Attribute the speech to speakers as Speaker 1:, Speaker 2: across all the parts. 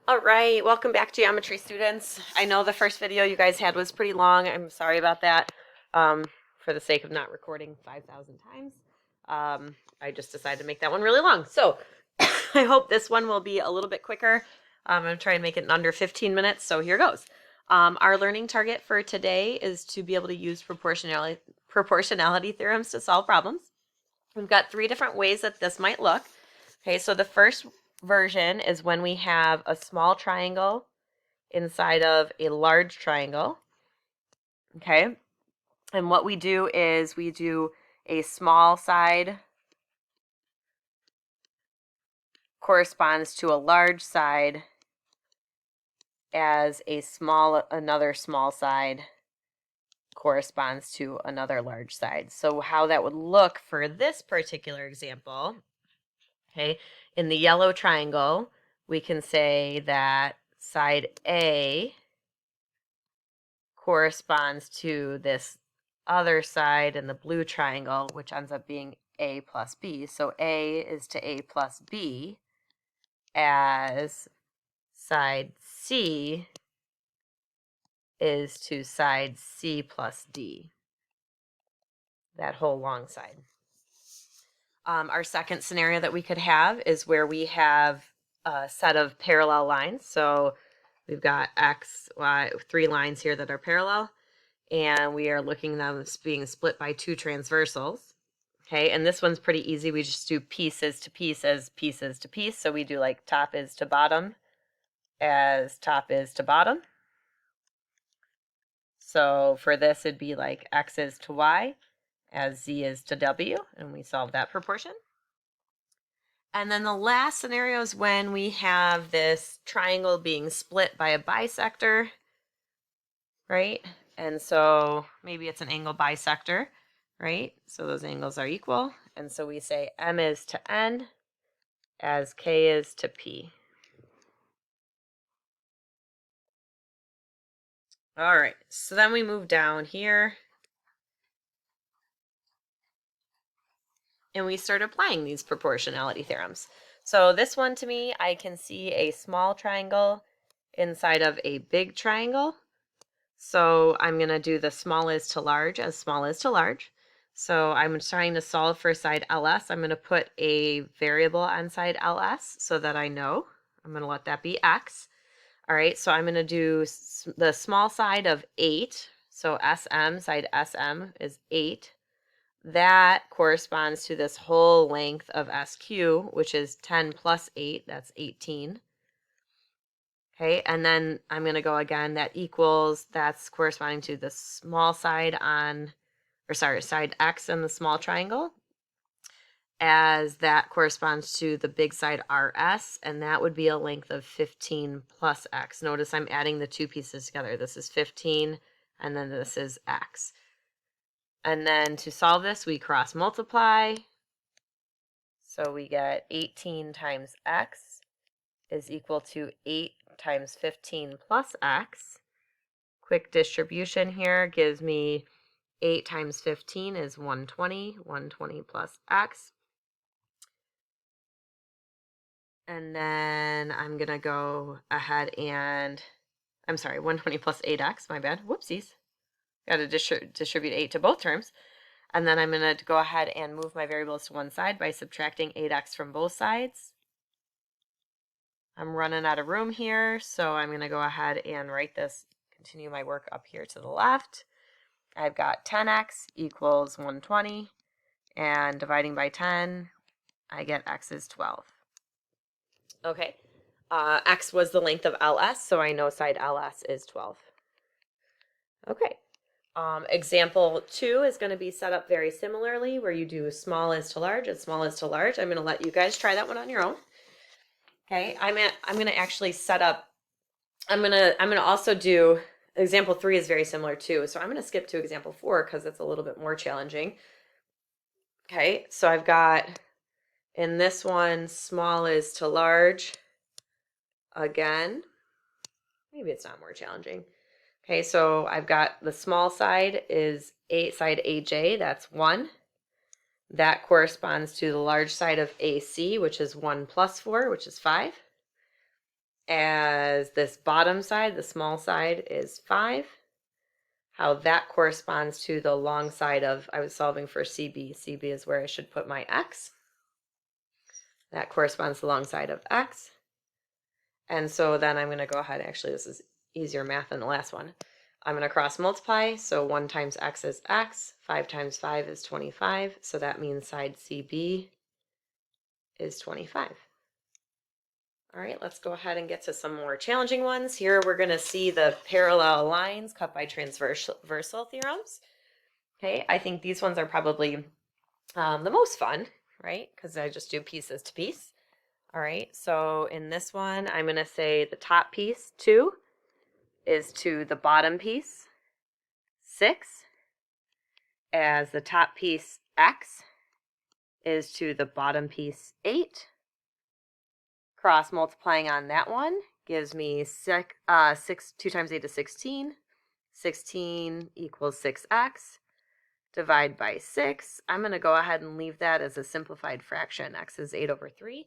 Speaker 1: All right, welcome back, geometry students. I know the first video you guys had was pretty long. I'm sorry about that. For the sake of not recording 5,000 times, I just decided to make that one really long. So I hope this one will be a little bit quicker. I'm going to try and make it in under 15 minutes, so here goes. Our learning target for today is to be able to use proportionality theorems to solve problems. We've got three different ways that this might look. Okay, so the first version is when we have a small triangle inside of a large triangle. Okay, and what we do is we do a small side corresponds to a large side as another small side corresponds to another large side. So how that would look for this particular example, okay, in the yellow triangle, we can say that side A corresponds to this other side in the blue triangle, which ends up being A plus B. So A is to A plus B, as side C is to side C plus D, that whole long side. Our second scenario that we could have is where we have a set of parallel lines. So we've got X, Y, three lines here that are parallel, and we are looking at them as being split by two transversals. Okay, and this one's pretty easy. We just do pieces to pieces, pieces to piece. So we do like top is to bottom as top is to bottom. So for this, it'd be like X is to Y as Z is to W, and we solve that proportion. And then the last scenario is when we have this triangle being split by a bisector, right? And so maybe it's an angle bisector, right? So those angles are equal. And so we say M is to N as K is to P. All right, so then we move down here and we start applying these proportionality theorems. So this one, to me, I can see a small triangle inside of a big triangle. So I'm going to do the small is to large as small is to large. So I'm trying to solve for side LS. I'm going to put a variable on side LS so that I know. I'm going to let that be X. All right, so I'm going to do the small side of 8. So SM, side SM is 8. That corresponds to this whole length of SQ, which is 10 plus 8, that's 18. Okay, and then I'm going to go again, that equals, that's corresponding to the small side on, or sorry, side X in the small triangle, as that corresponds to the big side RS, and that would be a length of 15 plus X. Notice I'm adding the two pieces together. This is 15, and then this is X. And then to solve this, we cross multiply. So we get 18 times X is equal to 8 times 15 plus X. Quick distribution here gives me 8 times 15 is 120, 120 plus X. And then I'm going to go ahead and, I'm sorry, 120 plus 8X, my bad, whoopsies. Got to distribute 8 to both terms. And then I'm going to go ahead and move my variables to one side by subtracting 8X from both sides. I'm running out of room here, so I'm going to go ahead and write this, continue my work up here to the left. I've got 10X equals 120, and dividing by 10, I get X is 12. Okay, X was the length of LS, so I know side LS is 12. Okay, example 2 is going to be set up very similarly, where you do small is to large and small is to large. I'm going to let you guys try that one on your own. Okay, I'm going to actually set up, I'm going to also do, example 3 is very similar too, so I'm going to skip to example 4 because it's a little bit more challenging. Okay, so I've got, in this one, small is to large again. Maybe it's not more challenging. Okay, so I've got the small side is side AJ, that's 1. That corresponds to the large side of AC, which is 1 plus 4, which is 5. as this bottom side, the small side, is 5. How that corresponds to the long side of, I was solving for CB. CB is where I should put my x. That corresponds to the long side of x. And so then I'm going to go ahead, actually this is easier math than the last one. I'm going to cross multiply, so 1 times x is x, 5 times 5 is 25, so that means side CB is 25. All right, let's go ahead and get to some more challenging ones. Here we're going to see the parallel lines cut by transversal theorems. Okay, I think these ones are probably the most fun, right? Because I just do pieces to piece. All right, so in this one, I'm going to say the top piece, 2, is to the bottom piece, 6, as the top piece, x, is to the bottom piece, 8. Cross multiplying on that one gives me 2 times 8 is 16. 16 equals 6x. Divide by 6. I'm going to go ahead and leave that as a simplified fraction. X is 8 over 3.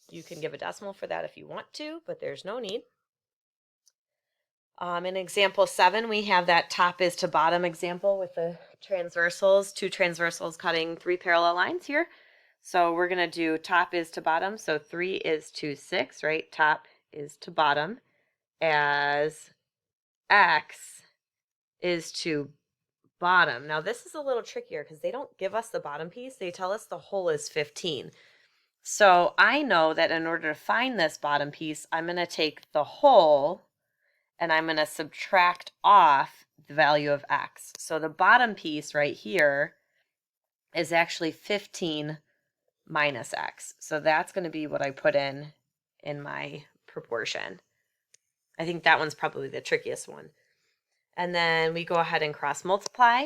Speaker 1: You can give a decimal for that if you want to, but there's no need. In example 7, we have that top is to bottom example with the transversals, 2 transversals cutting 3 parallel lines here. So we're going to do top is to bottom. So 3 is to 6, right? Top is to bottom, as x is to bottom. Now this is a little trickier because they don't give us the bottom piece. They tell us the whole is 15. So I know that in order to find this bottom piece, I'm going to take the whole and I'm going to subtract off the value of x. So the bottom piece right here is actually 15 minus x. So that's going to be what I put in my proportion. I think that one's probably the trickiest one. And then we go ahead and cross multiply.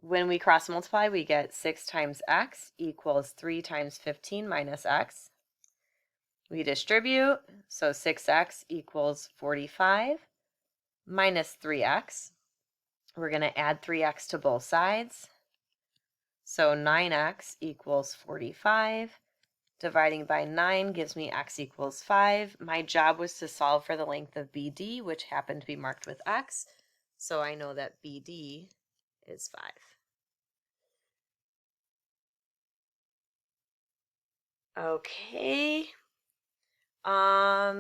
Speaker 1: When we cross multiply, we get 6 times x equals 3 times 15 minus x. We distribute, so 6x equals 45 minus 3x. We're going to add 3x to both sides. So 9x equals 45. Dividing by 9 gives me x equals 5. My job was to solve for the length of BD, which happened to be marked with x. So I know that BD is 5. Okay.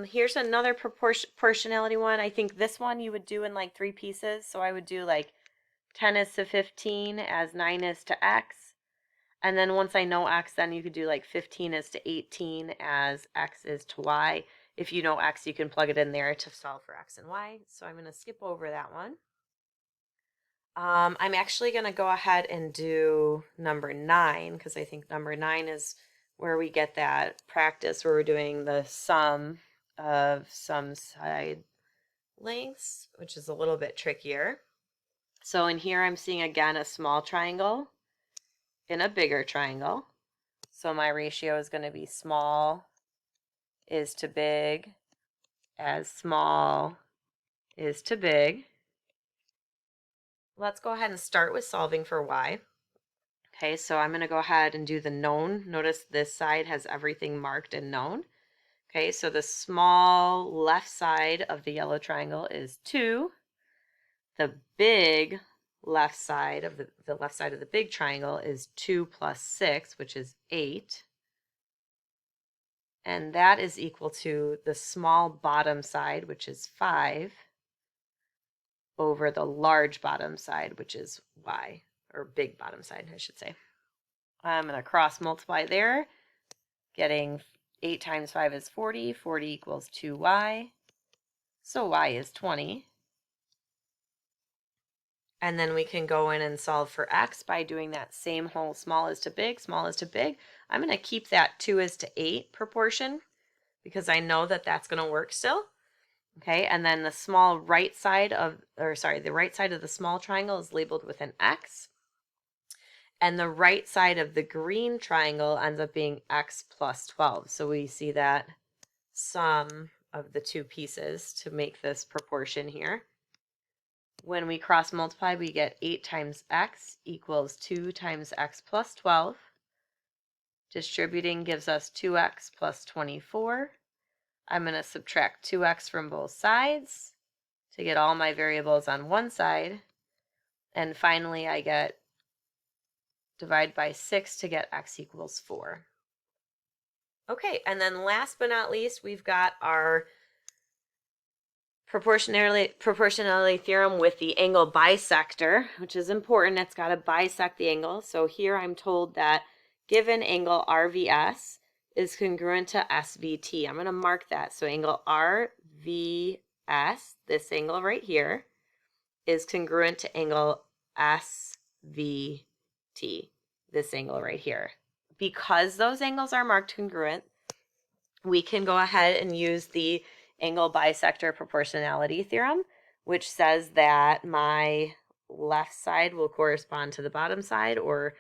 Speaker 1: Here's another proportionality one. I think this one you would do in like 3 pieces. So I would do like 10 is to 15 as 9 is to x. And then once I know x, then you could do like 15 is to 18 as x is to y. If you know x, you can plug it in there to solve for x and y. So I'm going to skip over that one. I'm actually going to go ahead and do number 9 because I think number 9 is where we get that practice where we're doing the sum of some side lengths, which is a little bit trickier. So in here I'm seeing again a small triangle in a bigger triangle. So my ratio is going to be small is to big as small is to big. Let's go ahead and start with solving for y. Okay, so I'm going to go ahead and do the known. Notice this side has everything marked and known. Okay, so the small left side of the yellow triangle is 2. The big left side of the left side of the big triangle is 2 plus 6, which is 8. And that is equal to the small bottom side, which is 5, over the large bottom side, which is y, or big bottom side, I should say. I'm going to cross multiply there, getting 8 times 5 is 40. 40 equals 2y. So y is 20. And then we can go in and solve for x by doing that same whole small is to big, small is to big. I'm going to keep that 2 is to 8 proportion because I know that that's going to work still. Okay, and then the small right side of, the right side of the small triangle is labeled with an x. And the right side of the green triangle ends up being x plus 12. So we see that sum of the 2 pieces to make this proportion here. When we cross multiply, we get 8 times x equals 2 times x plus 12. Distributing gives us 2x plus 24. I'm going to subtract 2x from both sides to get all my variables on one side. And finally, I get divide by 6 to get x equals 4. Okay, and then last but not least, we've got our proportionality theorem with the angle bisector, which is important. It's got to bisect the angle. So here I'm told that given angle RVS is congruent to SVT. I'm going to mark that. So angle RVS, this angle right here, is congruent to angle SVT, this angle right here. Because those angles are marked congruent, we can go ahead and use the angle bisector proportionality theorem, which says that my left side will correspond to the bottom side or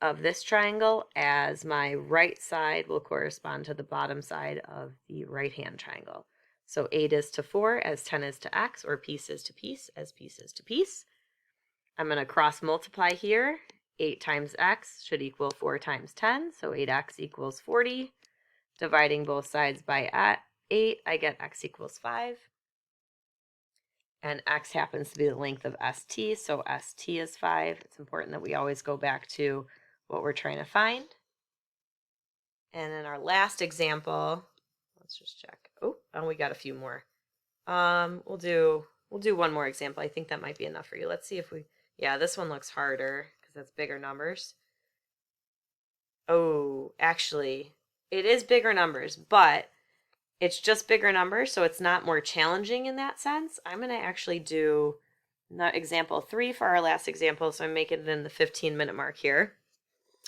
Speaker 1: of this triangle, as my right side will correspond to the bottom side of the right-hand triangle. So 8 is to 4 as 10 is to x, or piece is to piece as piece is to piece. I'm going to cross multiply here. 8 times x should equal 4 times 10, so 8x equals 40. Dividing both sides by 8, I get x equals 5. And x happens to be the length of ST, so ST is 5. It's important that we always go back to what we're trying to find. And then our last example, let's just check. Oh, we got a few more. We'll do one more example. I think that might be enough for you. Let's see if we, yeah, this one looks harder because that's bigger numbers. Oh, actually, it is bigger numbers, but it's just bigger numbers, so it's not more challenging in that sense. I'm going to actually do example 3 for our last example, so I'm making it in the 15-minute mark here.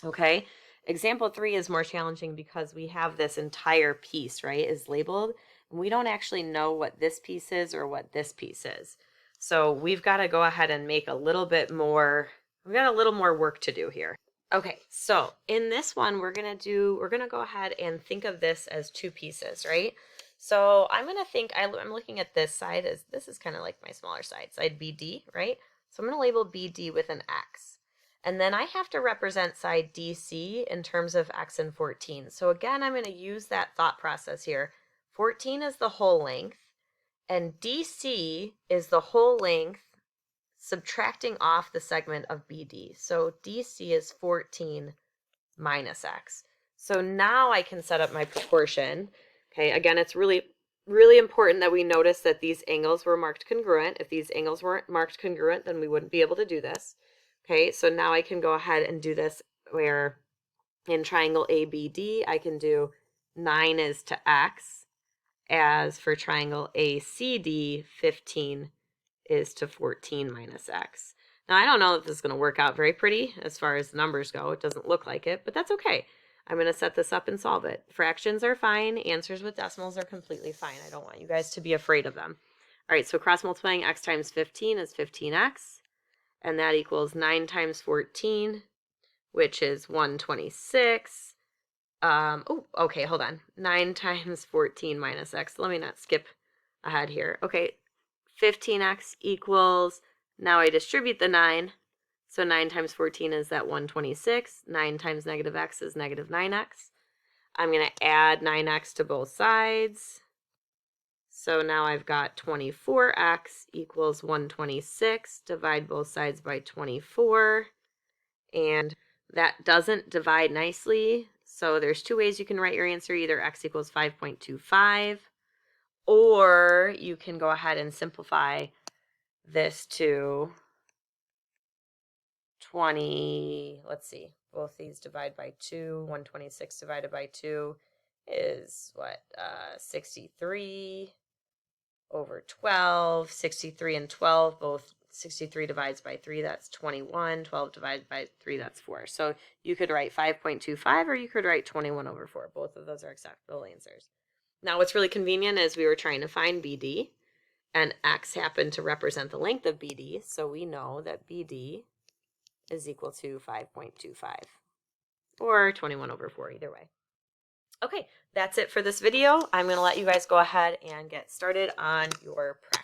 Speaker 1: Okay, example 3 is more challenging because we have this entire piece, right, is labeled, and we don't actually know what this piece is or what this piece is. So we've got to go ahead and make a little bit more, we've got a little more work to do here. Okay, so in this one, we're gonna go ahead and think of this as two pieces, right? So I'm gonna think, I'm looking at this side as, this is kind of like my smaller side BD, right? So I'm gonna label BD with an X. And then I have to represent side DC in terms of X and 14. So again, I'm gonna use that thought process here. 14 is the whole length, and DC is the whole length subtracting off the segment of BD. So DC is 14 minus X. So now I can set up my proportion. Okay, again, it's really, really important that we notice that these angles were marked congruent. If these angles weren't marked congruent, then we wouldn't be able to do this. Okay, so now I can go ahead and do this where in triangle ABD, I can do 9 is to X, as for triangle ACD, 15 is to 14 minus X. Now, I don't know if this is going to work out very pretty as far as the numbers go. It doesn't look like it, but that's okay. I'm going to set this up and solve it. Fractions are fine. Answers with decimals are completely fine. I don't want you guys to be afraid of them. All right, so cross multiplying x times 15 is 15x, and that equals 9 times 14, which is 126. Oh, okay, hold on. 9 times 14 minus x. Let me not skip ahead here. Okay, 15x equals, now I distribute the 9, so 9 times 14 is that 126. 9 times negative x is negative 9x. I'm going to add 9x to both sides. So now I've got 24x equals 126. Divide both sides by 24. And that doesn't divide nicely. So there's two ways you can write your answer. Either x equals 5.25, or you can go ahead and simplify this to 20, let's see, both these divide by 2, 126 divided by 2 is what, 63 over 12, 63 and 12, both 63 divides by 3, that's 21, 12 divided by 3, that's 4. So you could write 5.25 or you could write 21 over 4. Both of those are acceptable answers. Now what's really convenient is we were trying to find BD, and x happened to represent the length of BD, so we know that BD is equal to 5.25, or 21 over 4, either way. Okay, that's it for this video. I'm going to let you guys go ahead and get started on your practice.